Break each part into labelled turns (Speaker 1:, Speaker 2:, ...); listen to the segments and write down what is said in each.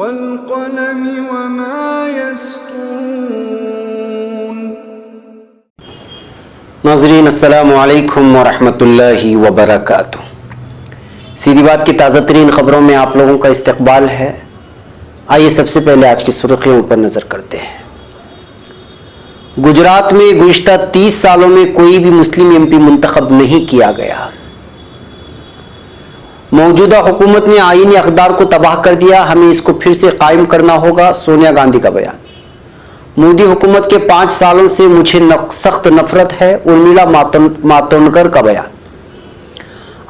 Speaker 1: वल्क़लमि वमा यस्तून।
Speaker 2: नाज़रीन अस्सलामु अलैकुम वरहमतुल्लाहि वबरकातुह। सीधी बात की ताज़ा तरीन खबरों में आप लोगों का इस्तकबाल है। आइए सबसे पहले आज की सुर्खियों पर नजर करते हैं। गुजरात में गुज़िश्ता 30 सालों में कोई भी मुस्लिम एमपी मुंतखब नहीं किया गया। मौजूदा हुकूमत ने आईनी अक़दार को तबाह कर दिया, हमें इसको फिर से कायम करना होगा, सोनिया गांधी का बयान। मोदी हुकूमत के 5 सालों से मुझे सख्त नफरत है, उर्मिला मातोंडकर का बयान।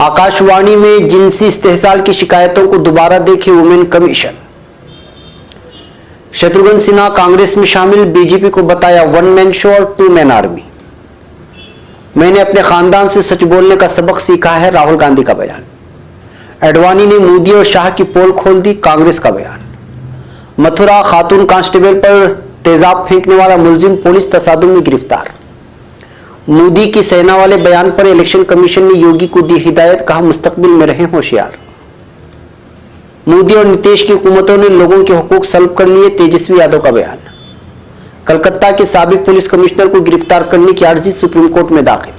Speaker 2: आकाशवाणी में जिनसी इस्तेहसाल की शिकायतों को दोबारा देखे वुमेन कमीशन। शत्रुघ्न सिन्हा कांग्रेस में शामिल, बीजेपी को बताया वन मैन शो और 2 मैन आर्मी। मैंने अपने खानदान से सच बोलने का सबक सीखा है, राहुल गांधी का बयान। एडवाणी ने मोदी और शाह की पोल खोल दी, कांग्रेस का बयान। मथुरा खातून कांस्टेबल पर तेजाब फेंकने वाला मुलजिम पुलिस तसादुम में गिरफ्तार। मोदी की सेना वाले बयान पर इलेक्शन कमीशन ने योगी को दी हिदायत, कहा मुस्तकबिल में रहें होशियार। मोदी और नीतीश की हुकूमतों ने लोगों के हुकूक सल्ब कर लिए, तेजस्वी यादव का बयान। कलकत्ता के साबिक पुलिस कमिश्नर को गिरफ्तार करने की अर्जी सुप्रीम कोर्ट में दाखिल।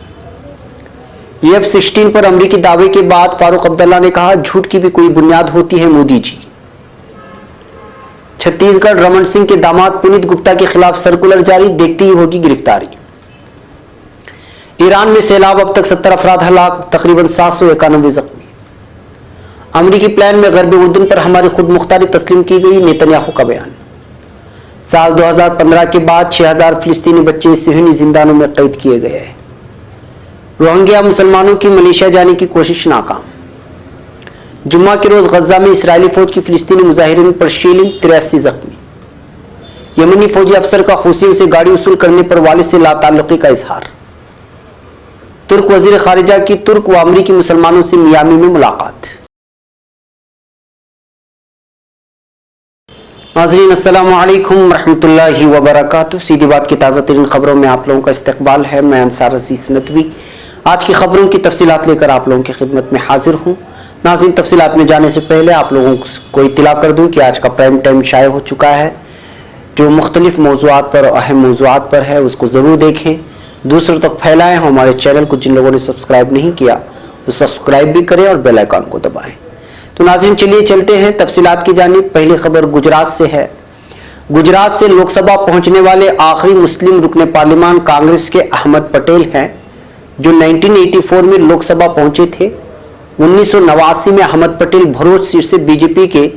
Speaker 2: F-16 पर अमेरिकी दावे के बाद फारूक अब्दुल्ला ने कहा झूठ की भी कोई बुनियाद होती है मोदी जी। छत्तीसगढ़ रमन सिंह के दामाद पुनीत गुप्ता के खिलाफ सर्कुलर जारी, देखती ही होगी गिरफ्तारी। ईरान में सैलाब, अब तक 70 अफराद हलाक, तकरीबन 791 जख्मी। अमेरिकी प्लान में गरब उर्दन पर हमारी खुद मुख्तारी तस्लीम की गई, नेतन्याहू का बयान। साल 2015 के बाद 6000 फिलिस्तीनी बच्चे सिहनी जिंदानों में कैद किए गए हैं। रोहिंग्या मुसलमानों की मलेशिया जाने की कोशिश नाकाम। जुम्मा के रोज गजा में इस्राएली फौज की फिलिस्तीनी मुजाहिरीन पर शीलिंग, 83 जख्मी। यमनी फौजी अफसर का हुसियों से गाड़ी वसूल करने पर वालिद से लाताल्लुकी का इजहार। तुर्क वजीर खारिजा की तुर्क व अमरीकी मुसलमानों से मियामी में मुलाकात। नाज़रीन अस्सलामु अलैकुम रहमतुल्लाहि व बरकातुहू। सीधी बात की ताज़ा तरीन खबरों में आप लोगों का इस्तकबाल है। मैं अंसार अजीज नदवी आज की खबरों की तफसीलात लेकर आप लोगों की खिदमत में हाजिर हूँ। नाज़रीन, तफसीलात में जाने से पहले आप लोगों को इत्तला कर दूँ कि आज का प्राइम टाइम शाये हो चुका है। जो मुख्तलिफ मौज़ूआत पर, अहम मौज़ूआत पर है, उसको ज़रूर देखें, दूसरों तक फैलाएँ। हमारे चैनल को जिन लोगों ने सब्सक्राइब नहीं किया वो सब्सक्राइब भी करें और बेल आइकन को दबाएँ। तो नाज़रीन चलिए चलते हैं तफसीलात की जानिब। पहली खबर गुजरात से है। गुजरात से लोकसभा पहुंचने वाले आखिरी मुस्लिम रुकने पार्लिमान कांग्रेस के अहमद पटेल हैं, जो 1984 में लोकसभा पहुंचे थे। 1989 में अहमद पटेल भरूच सीट से बीजेपी के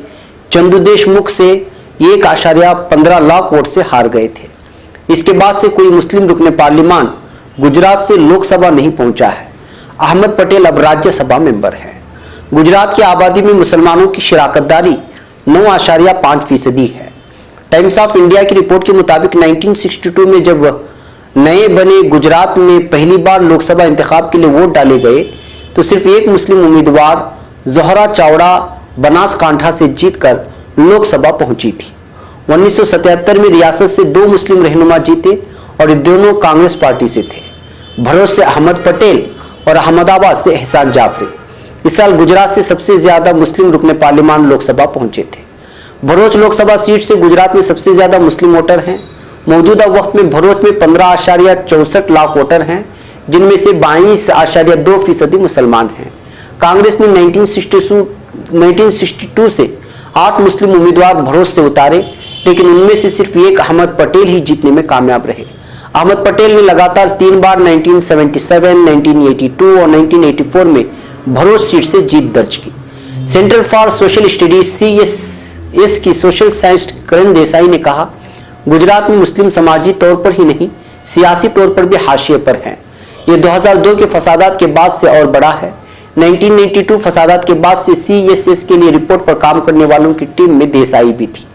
Speaker 2: चंदू देशमुख से 1.15 लाख वोट से हार गए थे। इसके बाद से कोई मुस्लिम रुकने पार्लिमान गुजरात से लोकसभा नहीं पहुंचा है। अहमद पटेल अब राज्यसभा मेंबर है। गुजरात की आबादी में मुसलमानों की शिराकतदारी 9.5% है। टाइम्स ऑफ इंडिया की रिपोर्ट के मुताबिक 1962 में जब नए बने गुजरात में पहली बार लोकसभा इंतखाब के लिए वोट डाले गए तो सिर्फ एक मुस्लिम उम्मीदवार जोहरा चावड़ा बनासकांठा से जीतकर लोकसभा पहुंची थी। 1977 में रियासत से 2 मुस्लिम रहनुमा जीते और ये दोनों कांग्रेस पार्टी से थे। भरूच से अहमद पटेल और अहमदाबाद से एहसान जाफरी। इस साल गुजरात से सबसे ज्यादा मुस्लिम रुकने पार्लिमान लोकसभा पहुंचे थे। भरूच लोकसभा सीट से गुजरात में सबसे ज्यादा मुस्लिम वोटर हैं। मौजूदा वक्त में भरूच में 15.64 लाख वोटर हैं, जिनमें से 22.2% मुसलमान हैं। कांग्रेस ने 1962 से 8 मुस्लिम उम्मीदवार भरूच से उतारे, लेकिन उनमें से सिर्फ एक अहमद पटेल ही जीतने में कामयाब रहे। अहमद पटेल ने लगातार 3 बार 1977, 1982 और 1984 में भरूच सीट से जीत दर्ज की। Centre for social studies CSS की सोशल साइंटिस्ट करण देसाई ने कहा गुजरात में मुस्लिम समाजी तौर पर ही नहीं सियासी तौर पर भी हाशिए पर हैं। ये 2002 के फसादात के बाद से और बड़ा है। 1992 फसादात के बाद से CSS के लिए रिपोर्ट पर काम करने वालों की टीम में देसाई भी थी।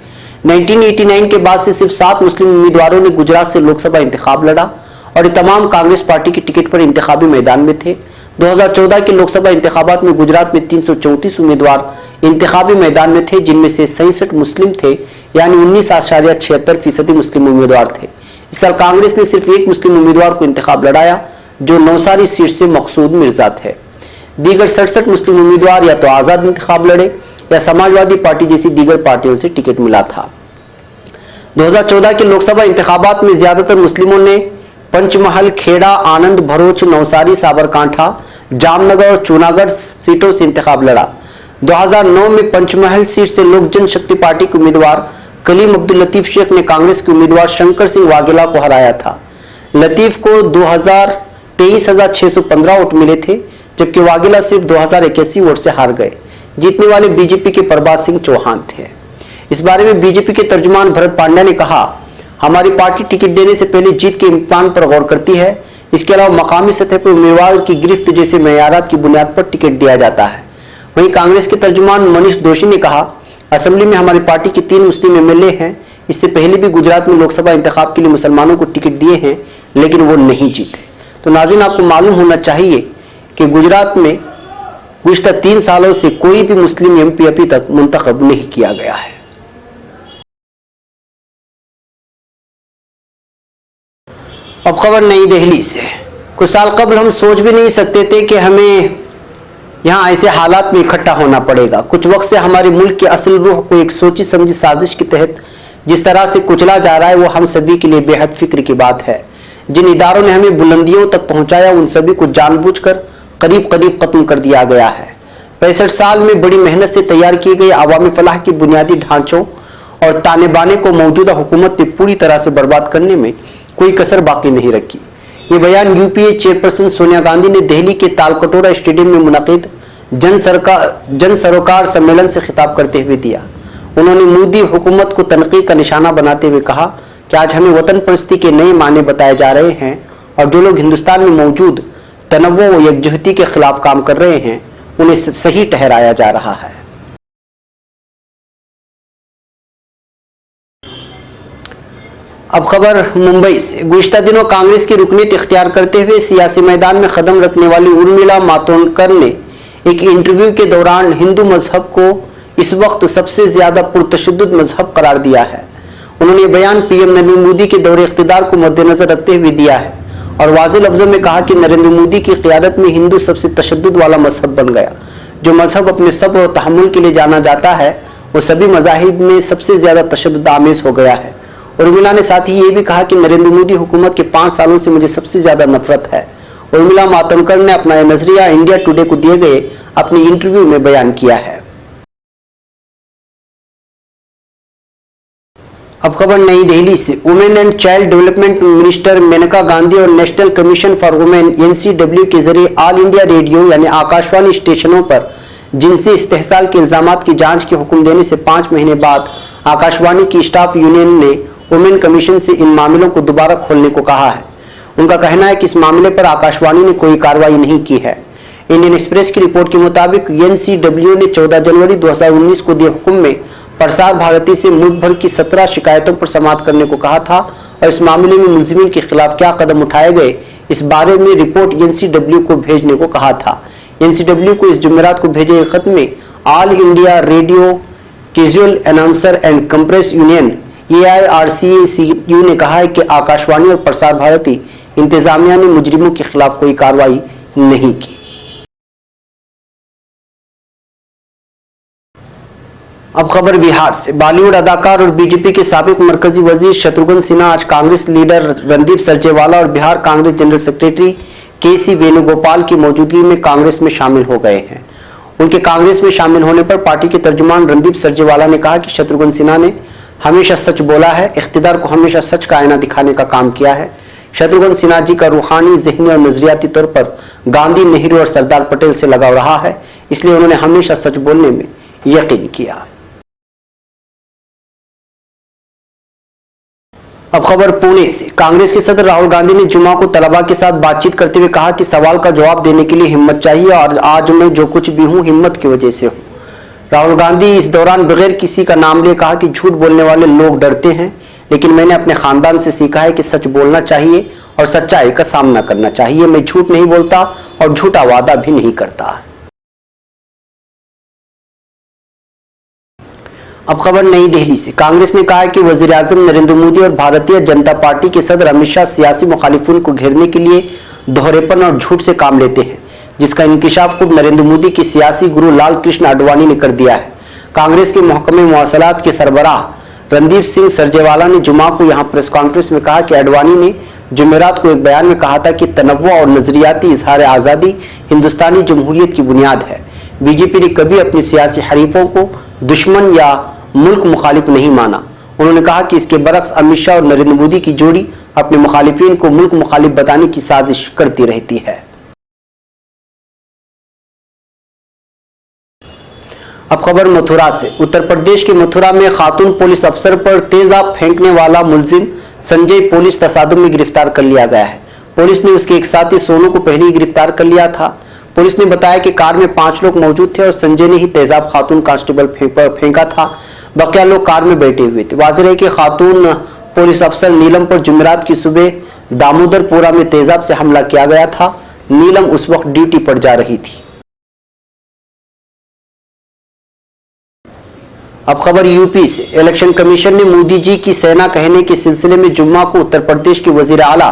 Speaker 2: 1989 के बाद से सिर्फ 7 मुस्लिम उम्मीदवारों ने गुजरात से लोकसभा इंतखाब लड़ा और ये तमाम कांग्रेस पार्टी की टिकट पर इंतखाबी मैदान में थे। 2014 के लोकसभा इंतखाबात में गुजरात में 334 उम्मीदवार इंतखाबी मैदान में थे, जिनमें से 67 मुस्लिम थे, यानी 19.76% मुस्लिम उम्मीदवार थे। इस साल कांग्रेस ने सिर्फ एक मुस्लिम उम्मीदवार को इंतखाब लड़ाया, जो नौसारी सीट से मकसूद मिर्जा थे। दीगर 67 मुस्लिम उम्मीदवार या तो आज़ाद इंतखाब लड़े या समाजवादी पार्टी जैसी दीगर पार्टियों से टिकट मिला था। 2014 के लोकसभा इंतखाबात में ज्यादातर मुस्लिमों ने पंचमहल, खेड़ा, आनंद, भरूच, नवसारी, साबरकांठा, जामनगर और जूनागढ़ सीटों से इंतखाब लड़ा। 2009 में पंचमहल सीट से लोक जनशक्ति पार्टी के उम्मीदवार कलीम अब्दुल लतीफ शेख ने कांग्रेस के उम्मीदवार शंकर सिंह वाघेला को हराया था। लतीफ को 23,615 वोट मिले थे, जबकि वाघेला सिर्फ 2,081 वोट से हार गए। जीतने वाले बीजेपी के प्रभात सिंह चौहान थे। इस बारे में बीजेपी के तर्जुमान भरत पांड्या ने कहा, हमारी पार्टी टिकट देने से पहले जीत के इम्कान पर गौर करती है। इसके अलावा मकामी सतह पर उम्मीदवार की गिरफ्त जैसे मेयारात की बुनियाद पर टिकट दिया जाता है। वहीं कांग्रेस के तर्जुमान मनीष दोशी ने कहा, असेंबली में हमारी पार्टी के 3 मुस्लिम एमएलए हैं। इससे पहले भी गुजरात में लोकसभा इंतखाब के लिए मुसलमानों को टिकट दिए हैं, लेकिन वो नहीं जीते। तो नाज़रीन, आपको मालूम होना चाहिए कि गुजरात में गुज़िश्ता 3 सालों से कोई भी मुस्लिम एमपी अभी तक मुंतखब नहीं किया गया है। अब खबर नई दिल्ली से। कुछ साल कबल हम सोच भी नहीं सकते थे कि हमें यहाँ ऐसे हालात में इकट्ठा होना पड़ेगा। कुछ वक्त से हमारे मुल्क की असल रूह को एक सोची समझी साजिश के तहत जिस तरह से कुचला जा रहा है, वो हम सभी के लिए बेहद फिक्र की बात है। जिन इदारों ने हमें बुलंदियों तक पहुंचाया, उन सभी को जानबूझकर करीब करीब खत्म कर दिया गया है। 65 साल में बड़ी मेहनत से तैयार किए गए आवामी फलाह के बुनियादी ढांचों और ताने बाने को मौजूदा हुकूमत ने पूरी तरह से बर्बाद करने में कोई कसर बाकी नहीं रखी। ये बयान यूपीए चेयरपर्सन सोनिया गांधी ने दिल्ली के तालकटोरा स्टेडियम में मुनक़िद जन सरोकार सम्मेलन से खिताब करते हुए दिया। उन्होंने मोदी हुकूमत को तनकीद का निशाना बनाते हुए कहा कि आज हमें वतन परस्ती के नए माने बताए जा रहे हैं और जो लोग हिंदुस्तान में मौजूद तनव्वुअ व यकजहती के खिलाफ काम कर रहे हैं, उन्हें सही ठहराया जा रहा है। अब खबर मुंबई से। गुज़िश्ता दिनों कांग्रेस की रुकनीत इख्तियार करते हुए सियासी मैदान में कदम रखने वाली उर्मिला मातोंडकर ने एक इंटरव्यू के दौरान हिंदू मजहब को इस वक्त सबसे ज्यादा पुरतशद्दुद मजहब करार दिया है। उन्होंने बयान पीएम नरेंद्र मोदी के दौरे इख्तिदार को मद्देनजर रखते हुए दिया है और वाज़ेह लफ्ज़ों में कहा कि नरेंद्र मोदी की क़ियादत में हिंदू सबसे तशद्दुद वाला मजहब बन गया। जो मजहब अपने सब्र और तहम्मुल के लिए जाना जाता है, वो सभी मज़ाहिब में सबसे ज्यादा तशद्दुद आमेज हो गया है। उर्मिला ने साथ ही ये भी कहा कि नरेंद्र मोदी हुकूमत के 5 सालों से मुझे सबसे ज्यादा नफरत है। उर्मिला मातोंडकर ने अपना यह नजरिया इंडिया टुडे को दिए गए अपने इंटरव्यू में बयान किया है। अब खबर नई दिल्ली से। Women and child development minister Maneka Gandhi और national commission for women NCW के जरिए ऑल इंडिया रेडियो यानी आकाशवाणी स्टेशनों पर जिनसी इस्तेहसाल के इल्जामात की जांच के हुक्म देने से 5 महीने बाद आकाशवाणी की स्टाफ यूनियन ने वुमेन कमीशन से इन मामलों को दोबारा खोलने को कहा है। उनका कहना है कि इस मामले पर आकाशवाणी ने कोई कार्रवाई नहीं की है। इंडियन एक्सप्रेस की रिपोर्ट के मुताबिक एनसीडब्ल्यू ने 14 जनवरी 2019 को दिए हुक्म में प्रसार भारती से मुल्क भर की 17 शिकायतों पर समाप्त करने को कहा था और इस मामले में मुलजिमीन के खिलाफ क्या कदम उठाए गए, इस बारे में रिपोर्ट एनसीडब्ल्यू को भेजने को कहा था। एनसीडब्ल्यू को इस जुमेरात को भेजे गए खत में all India radio casual announcer and compress union AIRCACU ने कहा है कि आकाशवाणी और प्रसार भारती इंतजामिया ने मुजरिमों के खिलाफ कोई कार्रवाई नहीं की। अब खबर बिहार से। बॉलीवुड अदाकार और बीजेपी के साबिक मरकजी वजीर शत्रुघ्न सिन्हा आज कांग्रेस लीडर रणदीप सुरजेवाला और Bihar Congress general secretary KC Venugopal की मौजूदगी में कांग्रेस में शामिल हो गए हैं। उनके कांग्रेस में शामिल होने पर पार्टी के तर्जुमान रणदीप सुरजेवाला ने कहा कि शत्रुघ्न सिन्हा ने हमेशा सच बोला है, इख्तिदार को हमेशा सच का आईना दिखाने का काम किया है। शत्रुघ्न सिन्हा जी का रूहानी, ज़हनी और नजरियाती तौर पर गांधी, नेहरू और सरदार पटेल से लगाव रहा है, इसलिए उन्होंने हमेशा सच बोलने में यकीन किया। अब खबर पुणे से। कांग्रेस के सदर राहुल गांधी ने जुमा को तलबा के साथ बातचीत करते हुए कहा कि सवाल का जवाब देने के लिए हिम्मत चाहिए और आज मैं जो कुछ भी हूं हिम्मत की वजह से हूं। राहुल गांधी इस दौरान बगैर किसी का नाम लिए कहा कि झूठ बोलने वाले लोग डरते हैं, लेकिन मैंने अपने खानदान से सीखा है कि सच बोलना चाहिए और सच्चाई का सामना करना चाहिए। मैं झूठ नहीं बोलता और झूठा वादा भी नहीं करता। अब खबर नई दिल्ली से। कांग्रेस ने कहा है कि वजीर आजम नरेंद्र मोदी और भारतीय जनता पार्टी के सदर अमित शाह सियासी मुखालिफिन को घेरने के लिए दोहरेपन और झूठ से काम लेते हैं, जिसका इंकिशाफ खुद नरेंद्र मोदी के सियासी गुरु लाल कृष्ण आडवाणी ने कर दिया है। कांग्रेस के महकमे मवासलात के सरबराह रणदीप सिंह सरजेवाला ने जुमा को यहां प्रेस कॉन्फ्रेंस में कहा कि अडवाणी ने जुमेरात को एक बयान में कहा था कि तनव्वुअ और नजरियाती इजहार आज़ादी हिंदुस्तानी जमहूरियत की बुनियाद है। बीजेपी ने कभी अपने सियासी हरीफों को दुश्मन या मुल्क मुखालिफ नहीं माना। उन्होंने कहा कि इसके बरक्स अमित शाह और नरेंद्र मोदी की जोड़ी अपने मुखालिफिन को मुल्क मुखालिफ बताने की साजिश करती रहती है। अब खबर मथुरा से। उत्तर प्रदेश के मथुरा में खातून पुलिस अफसर पर तेजाब फेंकने वाला मुलजिम संजय पुलिस तसादुम में गिरफ्तार कर लिया गया है। पुलिस ने उसके एक साथी सोनू को पहले ही गिरफ्तार कर लिया था। पुलिस ने बताया कि कार में 5 लोग मौजूद थे और संजय ने ही तेजाब खातून कांस्टेबल फेंका था। बकिया लोग कार में बैठे हुए थे। वाज़ेह है कि खातून पुलिस अफसर नीलम पर जुमेरात की सुबह दामोदरपुरा में तेजाब से हमला किया गया था। नीलम उस वक्त ड्यूटी पर जा रही थी। अब खबर यूपी से। इलेक्शन कमीशन ने मोदी जी की सेना कहने के सिलसिले में जुम्मा को उत्तर प्रदेश के वजीर आला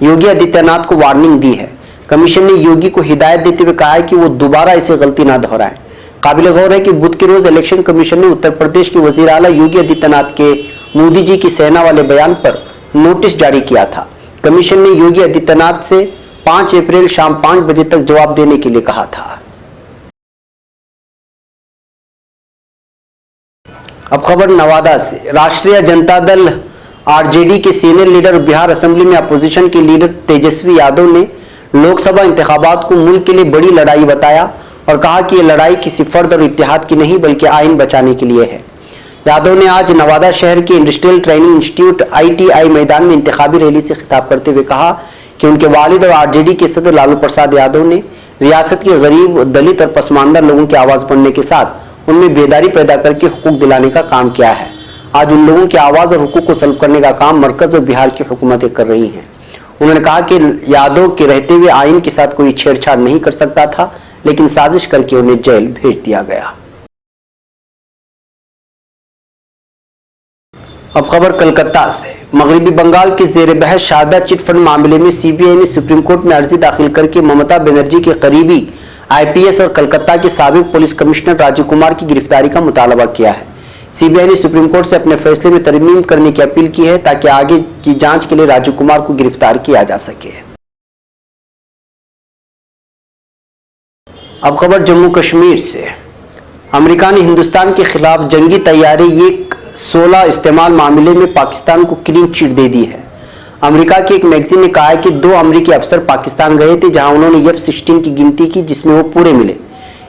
Speaker 2: योगी आदित्यनाथ को वार्निंग दी है। कमीशन ने योगी को हिदायत देते हुए कहा है कि वो दोबारा इसे गलती ना दोहराएं। काबिल गौर है कि बुध के रोज इलेक्शन कमीशन ने उत्तर प्रदेश के वजीर आला योगी आदित्यनाथ के मोदी जी की सेना वाले बयान पर नोटिस जारी किया था। कमीशन ने योगी आदित्यनाथ से 5 अप्रैल शाम 5 बजे तक जवाब देने के लिए कहा था। अब खबर नवादा से। राष्ट्रीय जनता दल आरजेडी के सीनियर लीडर और बिहार असेंबली में अपोजिशन के लीडर तेजस्वी यादव ने लोकसभा इंतखाबात को मुल्क के लिए बड़ी लड़ाई बताया और कहा कि यह लड़ाई किसी फर्द और इत्तेहाद की नहीं बल्कि आइन बचाने के लिए है। यादव ने आज नवादा शहर के इंडस्ट्रियल ट्रेनिंग इंस्टीट्यूट ITI मैदान में इंतखाबी रैली से खिताब करते हुए कहा कि उनके वालिद और आरजेडी के सदर लालू प्रसाद यादव ने रियासत के गरीब, दलित और पसमानदा लोगों की आवाज बनने के साथ उनमें बेदारी पैदा करके हुकूक दिलाने का काम किया है। आज उन लोगों की आवाज और हुकूक को सल्ब करने का काम मरकज और बिहार की हुकूमतें कर रही हैं। उन्होंने कहा कि यादव के रहते हुए आइन के साथ कोई छेड़छाड़ नहीं कर सकता था, लेकिन साजिश करके उन्हें जेल भेज दिया गया। अब खबर कलकत्ता से। मगरबी बंगाल के जेर बहस शारदा चिटफंड मामले में CBI ने सुप्रीम कोर्ट में अर्जी दाखिल करके ममता बनर्जी के करीबी IPS और कलकत्ता के साबिक पुलिस कमिश्नर राजीव कुमार की गिरफ्तारी का मुतालबा किया है। CBI ने सुप्रीम कोर्ट से अपने फैसले में तरमीम करने की अपील की है ताकि आगे की जांच के लिए राजीव कुमार को गिरफ्तार किया जा सके। अब खबर जम्मू कश्मीर से। अमेरिका ने हिंदुस्तान के खिलाफ जंगी तैयारी F-16 इस्तेमाल मामले में पाकिस्तान को क्लीन चिट दे दी है। अमेरिका की एक मैगजीन ने कहा है कि 2 अमेरिकी अफसर पाकिस्तान गए थे जहां उन्होंने F-16 की गिनती की जिसमें वो पूरे मिले।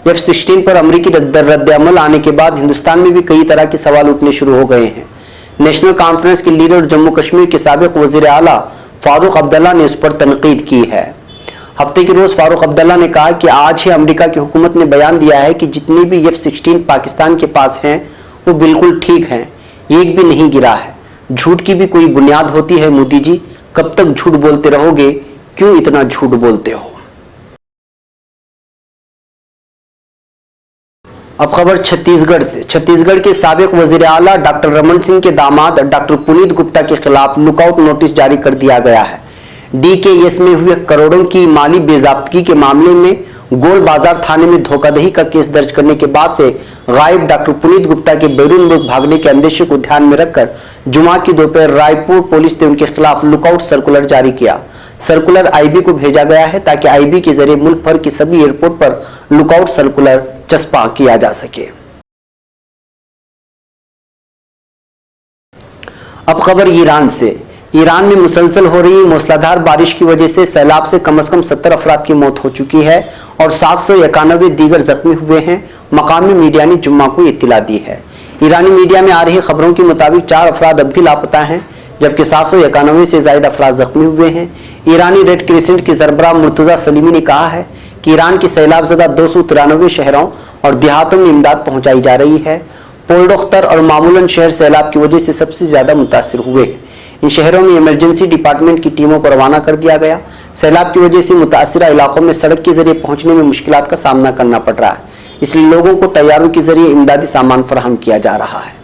Speaker 2: F-16 पर अमेरिकी रद्द-ए-अमल आने के बाद हिंदुस्तान में भी कई तरह के सवाल उठने शुरू हो गए हैं। नेशनल कॉन्फ्रेंस के लीडर जम्मू कश्मीर के साबिक वजीर आला फारूक अब्दुल्ला ने उस पर तनकीद की है। हफ्ते के रोज फारूक अब्दुल्ला ने कहा कि आज ही अमेरिका की हुकूमत ने बयान दिया है कि जितने भी F-16 पाकिस्तान के पास हैं वो बिल्कुल ठीक हैं, एक भी नहीं गिरा है। झूठ की भी कोई बुनियाद होती है मोदी जी, कब तक झूठ बोलते रहोगे, क्यों इतना झूठ बोलते हो। अब खबर छत्तीसगढ़ से। छत्तीसगढ़ के साबिक वजीर आला डॉक्टर रमन सिंह के दामाद डॉक्टर पुनीत गुप्ता के खिलाफ लुकआउट नोटिस जारी कर दिया गया है। DKS में हुए करोड़ों की माली बेजाब्तगी के मामले में गोल बाजार थाने में धोखाधड़ी का केस दर्ज करने के बाद से गायब डॉक्टर पुनीत गुप्ता के बैरून मुल्क भागने के अंदेशे को ध्यान में रखकर जुमा की दोपहर रायपुर पुलिस ने उनके खिलाफ लुकआउट सर्कुलर जारी किया। सर्कुलर IB को भेजा गया है ताकि IB के जरिए मुल्क भर के सभी एयरपोर्ट पर लुकआउट सर्कुलर चस्पा किया जा सके। अब खबर ईरान से। ईरान में मुसलसल हो रही मूसलाधार बारिश की वजह से सैलाब से कम से कम 70 अफराद की मौत हो चुकी है और 791 दीगर जख्मी हुए हैं। मकामी मीडिया ने जुम्मा को इत्तला दी है। ईरानी मीडिया में आ रही खबरों के मुताबिक 4 अफराद अब भी लापता हैं जबकि 791 से ज्यादा अफराद जख्मी हुए हैं। ईरानी रेड क्रिसेंट के सरबराह मुर्तजा सलीमी ने कहा है कि ईरान के सैलाबज़दा 293 शहरों और देहातों में इमदाद पहुंचाई जा रही है। पोल्डोख्तर और मामूलन शहर सैलाब की वजह से सबसे ज्यादा मुतासिर हुए हैं। इन शहरों में इमरजेंसी डिपार्टमेंट की टीमों को रवाना कर दिया गया। सैलाब की वजह से मुतासिरा इलाकों में सड़क के जरिए पहुंचने में मुश्किलात का सामना करना पड़ रहा है, इसलिए लोगों को तैयारों के जरिए इमदादी सामान फराहम किया जा रहा है।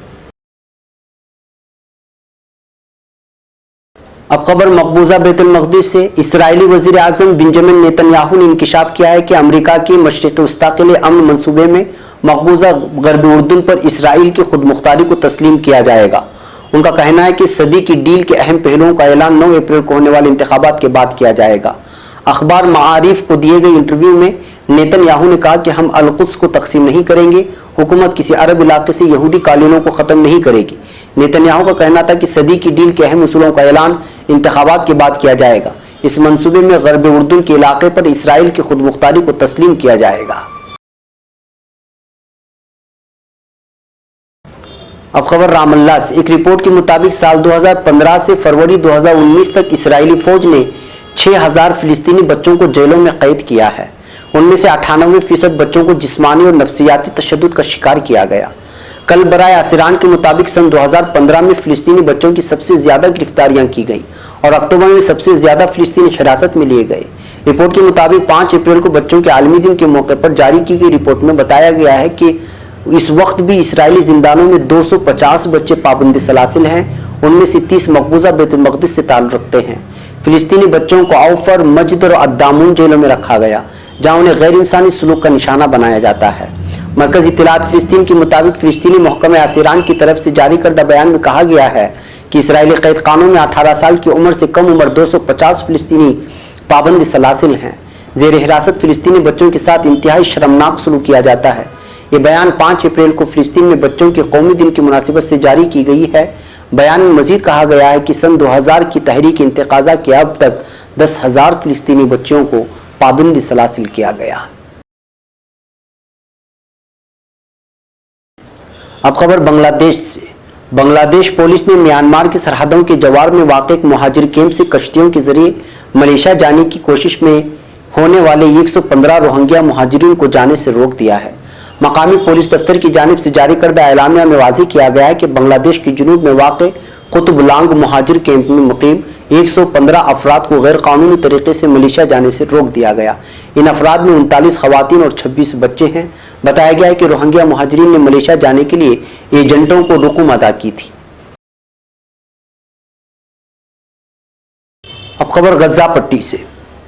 Speaker 2: अब खबर मकबूजा बैतुल मक़दिस से। इसराइली वज़ीर आज़म बेंजामिन नेतन्याहू ने इंकिशाफ किया है कि अमेरिका के मशरिक़ वस्ता के लिए अमन मंसूबे में मकबूजा गरबी उर्दून पर इसराइल की खुद मुख्तारी को तस्लीम किया जाएगा। उनका कहना है कि सदी की डील के अहम पहलुओं का ऐलान 9 अप्रैल को होने वाले इंतखाबात के बाद किया जाएगा। अखबार मारिफ को दिए गए इंटरव्यू में नेतन्याहू ने कहा कि हम अल-कुद्स को तकसीम नहीं करेंगे, हुकूमत किसी अरब इलाके से यहूदी कॉलोनियों को ख़त्म नहीं करेगी। नेतन्याहू का कहना था कि सदी की डील के अहम उसूलों का ऐलान इंतखाबात के बाद किया जाएगा। इस मंसूबे में गरब उर्दून के इलाके पर इसराइल की खुद मुख्तारी को तस्लीम किया जाएगा। अब खबर रामल्ला से। एक रिपोर्ट के मुताबिक साल 2015 से फरवरी 2019 तक इसराइली फौज ने 6000 फिलिस्तीनी बच्चों को जेलों में कैद किया है। उनमें से 98% बच्चों को जिस्मानी और नफ्सियाती तशद्दुद का शिकार किया गया। कल बराए आसिरान के मुताबिक सन 2015 में फिलिस्तीनी बच्चों की सबसे ज्यादा गिरफ्तारियां की गई और अक्टूबर में सबसे ज्यादा फिलिस्तीनी हिरासत में लिए गए। रिपोर्ट के मुताबिक 5 अप्रैल को बच्चों के आलमी दिन के मौके पर जारी की गई रिपोर्ट में बताया गया है कि इस वक्त भी इसराइली जिंदानों में 250 बच्चे पाबंदी सलासिल हैं। उनमें से 30 मकबूजा बैतुल मक़दिस से ताल्लुक़ रखते हैं। फिलिस्तीनी बच्चों को औफर, मजद और अद्दामून जेलों में रखा गया, जहां उन्हें गैर इंसानी सलूक का निशाना बनाया जाता है। मरकज़ी इत्तलात फिलिस्तीन के मुताबिक फिलिस्तीनी महकमा आसिरान की तरफ से जारी करदा बयान में कहा गया है कि इसराइली कैद खानों में 18 साल की उम्र से कम उम्र 250 फिलिस्तीनी पाबंदी सलासिल हैं। जेर हिरासत फिलिस्तीनी बच्चों के साथ इंतहाई शर्मनाक सलूक किया जाता है। ये बयान 5 अप्रैल को फिलिस्तीन में बच्चों के कौमी दिन की मुनासिबत से जारी की गई है। बयान में मजीद कहा गया है कि सन 2000 की तहरीक इंतकाज़ा के अब तक 10,000 फिलिस्तीनी बच्चों को पाबंदी सलासिल किया गया। अब खबर बांग्लादेश से। बांग्लादेश पुलिस ने म्यांमार की सरहदों के जवार में वाक़ एक मुहाजिर कैंप से कश्तियों के जरिए मलेशिया जाने की कोशिश में होने वाले 115 रोहिंग्या मुहाजिरीन को जाने से रोक दिया है। मकामी पुलिस दफ्तर की जानिब से जारी करदा एलामिया में वाज़ेह किया गया है कि बांग्लादेश के जुनूब में वाक़ कुतुबलांग मुहाजिर कैंप में मुकीम 115 अफराद को गैर कानूनी तरीके से मलेशिया जाने से रोक दिया गया। इन अफराद में 39 खवातीन और 26 बच्चे हैं। बताया गया है कि रोहिंग्या मुहाजिरीन ने मलेशिया जाने के लिए एजेंटों को रकूम अदा की थी। अब खबर गजा पट्टी से।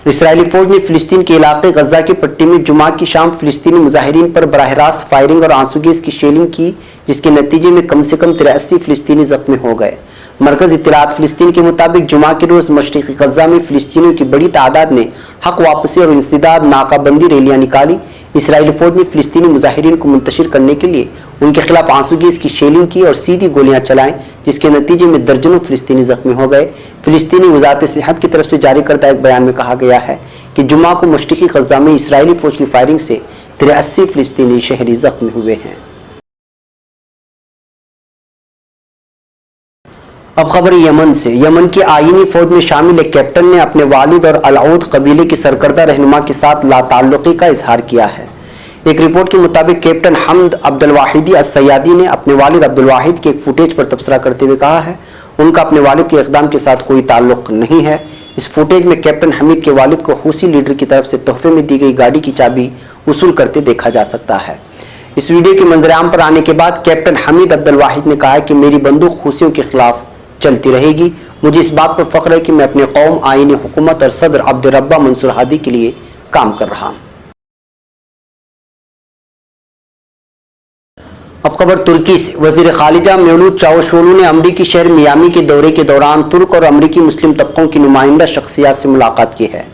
Speaker 2: इसराइली फौज ने फिलिस्तीन के इलाके गजा की पट्टी में जुमा की शाम फिलिस्तीनी मुजाहिरीन पर बराह रास्त फायरिंग और आंसू गैस की शेलिंग की, जिसके नतीजे में कम से कम 83 फिलिस्तीनी जख्मी हो गए। मरकज़ इत्तलात फिलिस्तीन के मुताबिक जुमा के रोज मशरिकी गजा में फिलिस्तीनियों की बड़ी तादाद ने हक वापसी और इंसदाद नाकाबंदी रैलियां निकाली। इसराइली फौज ने फिलिस्तीनी मुजाहिरीन को मुंतशिर करने के लिए उनके खिलाफ आंसू गैस की शेलिंग की और सीधी गोलियां चलाएं, जिसके नतीजे में दर्जनों फिलिस्तीनी जख्मी हो गए। फिलिस्तीनी वजारत सेहत की तरफ से जारी करदा एक बयान में कहा गया है कि जुमा को मशरिकी गजा में इसराइली फौज की फायरिंग से 83 फिलिस्तीनी शहरी जख्मी हुए हैं। अब खबर यमन से। यमन की आईनी फौज में शामिल एक कैप्टन ने अपने वालिद और अलऔद कबीले के सरकर्दा रहनुमा के साथ लाताल्लुकी का इजहार किया है। एक रिपोर्ट के मुताबिक कैप्टन हमद अब्दुल वाहिदी अस-सयादी ने अपने वालिद अब्दुल वाहिद के एक फुटेज पर तबसरा करते हुए कहा है उनका अपने वालिद के इक़दाम के साथ कोई ताल्लुक नहीं है। इस फुटेज में कैप्टन हमीद के वालिद को हूसी लीडर की तरफ से तोहफे में दी गई गाड़ी की चाबी वसूल करते देखा जा सकता है। इस वीडियो के मंजर-ए-आम पर आने के बाद कैप्टन हमीद अब्दुल वाहिद ने कहा है कि मेरी बंदूक हूसियों के खिलाफ चलती रहेगी। मुझे इस बात पर फख्र है कि मैं अपने कौम, आईनी हुकूमत और सदर अब्दुर्रब्बा मंसूर हादी के लिए काम कर रहा हूं। अब खबर तुर्की से। वजीर खालिजा मेवलूद चावुशोगलू ने अमरीकी शहर मियामी के दौरे के दौरान तुर्क और अमरीकी मुस्लिम तबकों की नुमाइंदा शख्सियात से मुलाकात की है।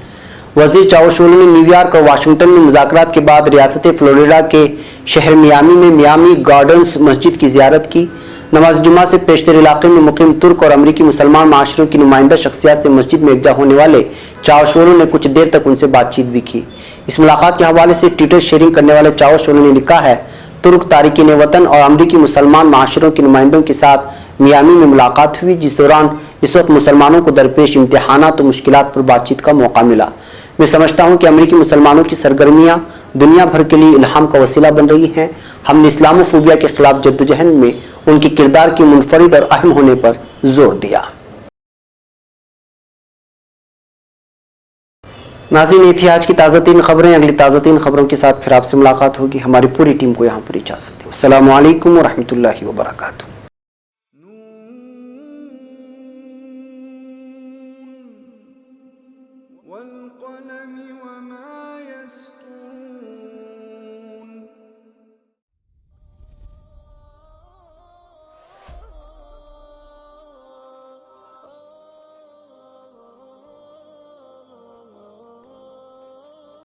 Speaker 2: वजीर चावुशोगलू ने न्यूयॉर्क और वाशिंगटन में मुज़ाकरात के बाद रियासत फ्लोरिडा के शहर मियामी में मियामी गार्डन्स मस्जिद की ज़ियारत की। नमाज जुमा से पेशतर इलाके में मुकीम तुर्क और अमरीकी मुसलमान माशरों की नुमाइंदा शख्सियात से मस्जिद में एकजा होने वाले चावुशोगलू ने कुछ देर तक उनसे बातचीत भी की। इस मुलाकात के हवाले से ट्विटर शेयरिंग करने वाले चावुशोगलू ने लिखा है, तुर्क तारिकीन वतन और अमरीकी मुसलमान माशरों के नुमाइंदों के साथ मियामी में मुलाकात हुई, जिस दौरान इस वक्त मुसलमानों को दरपेश इम्तिहानात और मुश्किलात पर बातचीत का मौका मिला। मैं समझता हूँ कि अमरीकी मुसलमानों की सरगर्मियाँ दुनिया भर के लिए इल्हाम का वसीला बन रही हैं। हमने इस्लामोफोबिया के खिलाफ जद्दोजहद में उनके किरदार की मुनफरिद और अहम होने पर जोर दिया। नाज़रीन, ये थी आज की ताज़ा तीन खबरें। अगली ताज़ा तीन खबरों के साथ फिर आपसे मुलाकात होगी। हमारी पूरी टीम को यहाँ पर इजाज़त दो। अस्सलामु अलैकुम व रहमतुल्लाहि व बरकातुहू।